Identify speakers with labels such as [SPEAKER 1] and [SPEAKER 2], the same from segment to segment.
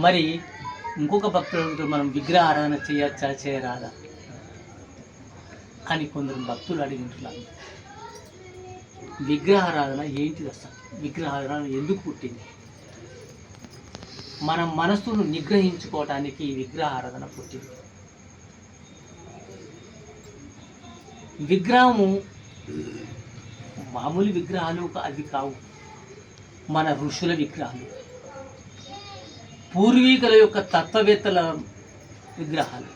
[SPEAKER 1] మరి ఇంకొక భక్తులు మనం విగ్రహ ఆరాధన చేయొచ్చా చేయరాదా అని కొందరు భక్తులు అడిగింటున్నారు. విగ్రహారాధన ఏంటిది అసలు? విగ్రహారాధన ఎందుకు పుట్టింది? మన మనస్సును నిగ్రహించుకోవటానికి ఈ విగ్రహారాధన పుట్టింది. విగ్రహము మామూలు విగ్రహాలు అవి కావు, మన ఋషుల విగ్రహాలు, పూర్వీకుల యొక్క తత్వవేత్తల విగ్రహాలు.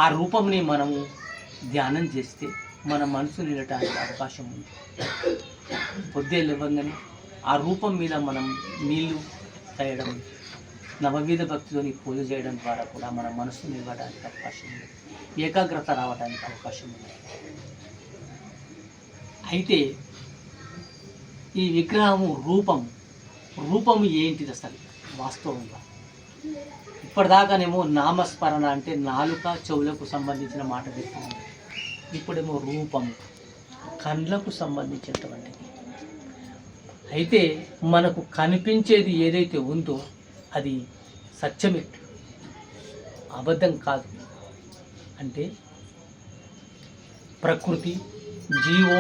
[SPEAKER 1] ఆ రూపంని మనము ధ్యానం చేస్తే మన మనసు నిలటానికి అవకాశం ఉంది. పొద్దే లేవగానే ఆ రూపం మీద మనం నీళ్లు తేయడం, నవవిధ భక్తితోని పూజ చేయడం ద్వారా కూడా మన మనసు నిలవడానికి అవకాశం ఉంది, ఏకాగ్రత రావడానికి అవకాశం ఉంది. అయితే ఈ విగ్రహము రూపము ఏంటిది అసలు వాస్తవంగా? ఇప్పటిదాకానేమో నామస్మరణ అంటే నాలుక చెవులకు సంబంధించిన మాట చెప్తున్నాను. ఇప్పుడేమో రూపము కండ్లకు సంబంధించినటువంటిది. అయితే మనకు కనిపించేది ఏదైతే ఉందో అది సత్యమే, అబద్ధం కాదు. అంటే ప్రకృతి జీవో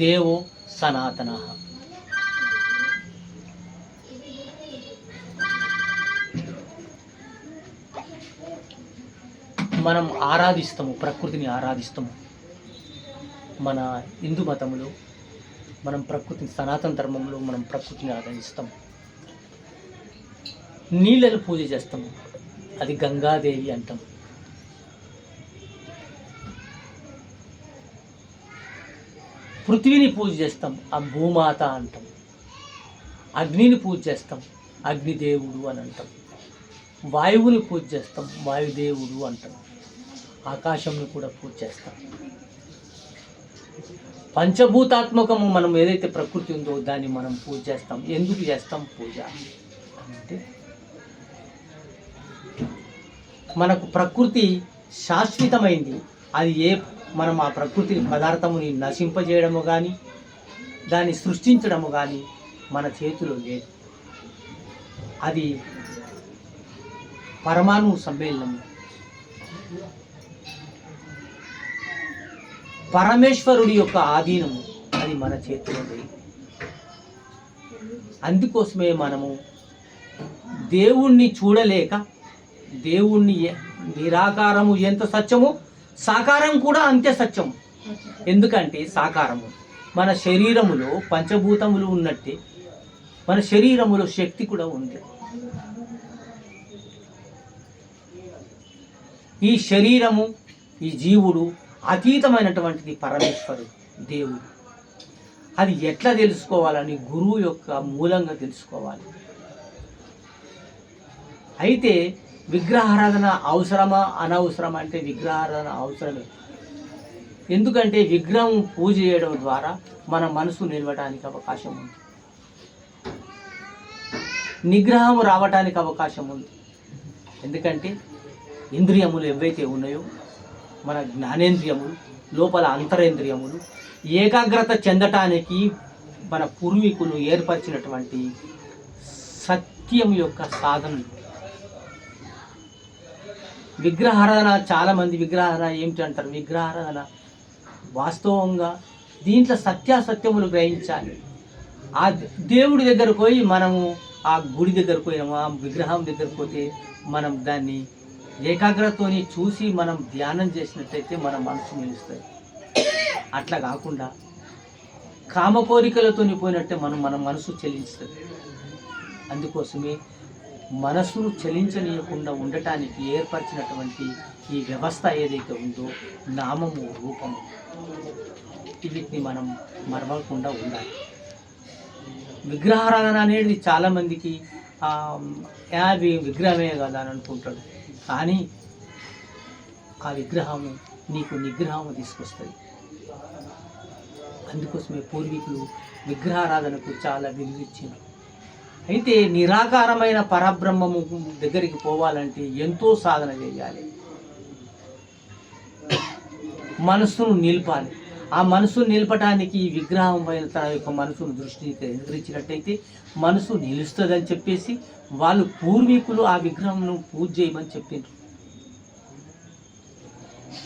[SPEAKER 1] దేవో సనాతన. మనం ఆరాధిస్తాము, ప్రకృతిని ఆరాధిస్తాము. మన హిందూ మతంలో మనం ప్రకృతిని, సనాతన ధర్మంలో మనం ప్రకృతిని ఆరాధిస్తాము. నీళ్ళను పూజ చేస్తాము, అది గంగాదేవి అంటాం. పృథ్వీని పూజ చేస్తాం, ఆ భూమాత అంటాం. అగ్నిని పూజ చేస్తాం, అగ్నిదేవుడు అని అంటాం. వాయువుని పూజ చేస్తాం, వాయుదేవుడు అంటాం. ఆకాశంని కూడా పూజ చేస్తాం. పంచభూతాత్మకము మనం ఏదైతే ప్రకృతి ఉందో దాన్ని మనం పూజ చేస్తాం. ఎందుకు చేస్తాం పూజ అంటే మనకు ప్రకృతి శాశ్వతమైంది. అది మనం ఆ ప్రకృతి పదార్థముని నశింపజేయడము కానీ దాన్ని సృష్టించడము కానీ మన చేతిలో లేదు. అది పరమాణు సమ్మేళనము. పరమేశ్వరుడి యొక్క ఆధీనము, అది మన చేతిలో లేదు. అందుకోసమే మనము దేవుణ్ణి చూడలేక, దేవుణ్ణి నిరాకారము ఎంత సత్యమో సాకారం కూడా అంతే సత్యము. ఎందుకంటే సాకారము మన శరీరములో పంచభూతములు ఉన్నట్టే మన శరీరములో శక్తి కూడా ఉంది. ఈ శరీరము, ఈ జీవుడు అతీతమైనటువంటిది పరమేశ్వరుడు దేవుడు. అది ఎట్లా తెలుసుకోవాలని గురువు యొక్క మూలంగా తెలుసుకోవాలి. అయితే విగ్రహారాధన అవసరమా అనవసరమా అంటే విగ్రహారాధన అవసరమే. ఎందుకంటే విగ్రహం పూజ చేయడం ద్వారా మన మనసు నిలవటానికి అవకాశం ఉంది, నిగ్రహం రావటానికి అవకాశం ఉంది. ఎందుకంటే ఇంద్రియములు ఏవైతే ఉన్నాయో మన జ్ఞానేంద్రియములు, లోపల అంతరేంద్రియములు ఏకాగ్రత చెందటానికి మన పూర్వీకులు ఏర్పరిచినటువంటి సత్యం యొక్క సాధనలు. విగ్రహారాధన, చాలామంది విగ్రహారాధన ఏమిటి అంటారు? విగ్రహారాధన వాస్తవంగా దీంట్లో సత్యాసత్యములు గ్రహించాలి. ఆ దేవుడి దగ్గరకు పోయి మనము, ఆ గుడి దగ్గరకు పోయినాము, ఆ విగ్రహం దగ్గరకు పోతే మనం దాన్ని ఏకాగ్రతతోని చూసి మనం ధ్యానం చేసినట్టయితే మన మనసు నిలుస్తుంది. అట్లా కాకుండా కామ కోరికలతోని పోయినట్టే మన మనసు చెలించుతుంది. అందుకోసమే మనసును చలించనీయకుండా ఉండటానికి ఏర్పరిచినటువంటి ఈ వ్యవస్థ ఏదైతే ఉందో నామము, రూపము, వీటిని మనం మరవకుండా ఉండాలి. విగ్రహారాధన అనేది చాలామందికి అది విగ్రహమే కదా అని అనుకుంటాడు. కానీ ఆ విగ్రహము నీకు నిగ్రహము తీసుకొస్తుంది. అందుకోసమే పూర్వీకులు విగ్రహారాధనకు చాలా విలువ ఇచ్చారు. అయితే నిరాకారమైన పరబ్రహ్మము దగ్గరికి పోవాలంటే ఎంతో సాధన చేయాలి, మనస్సును నిలపాలి. ఆ మనసును నిలపడానికి ఈ విగ్రహం పైన తన యొక్క మనసును దృష్టిని కేంద్రించినట్టయితే మనసు నిలుస్తుందని చెప్పేసి వాళ్ళు పూర్వీకులు ఆ విగ్రహంను పూజ చేయమని చెప్పిండ్రు.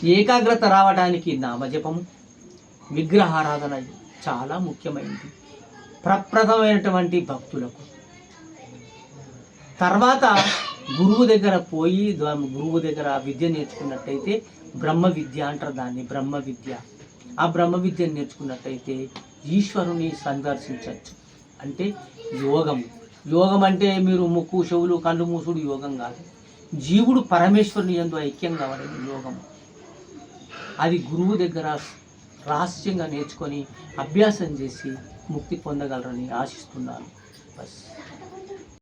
[SPEAKER 1] ఏకాగ్రత రావడానికి నామజపము, విగ్రహారాధన చాలా ముఖ్యమైనది ప్రప్రథమైనటువంటి భక్తులకు. తర్వాత గురువు దగ్గర పోయి గురువు దగ్గర విద్య నేర్చుకున్నట్టయితే బ్రహ్మ విద్య అంటారు దాన్ని, బ్రహ్మ విద్య. ఆ బ్రహ్మ విద్యను నేర్చుకున్నట్టయితే ఈశ్వరుని సందర్శించవచ్చు. అంటే యోగం. యోగం అంటే మీరు ముక్కు చెవులు కళ్ళు మూసుడు యోగం కాదు. జీవుడు పరమేశ్వరుని యందు ఐక్యం కావడం యోగం. అది గురువు దగ్గర రహస్యంగా నేర్చుకొని అభ్యాసం చేసి ముక్తి పొందగలరని ఆశిస్తున్నాను. బస్.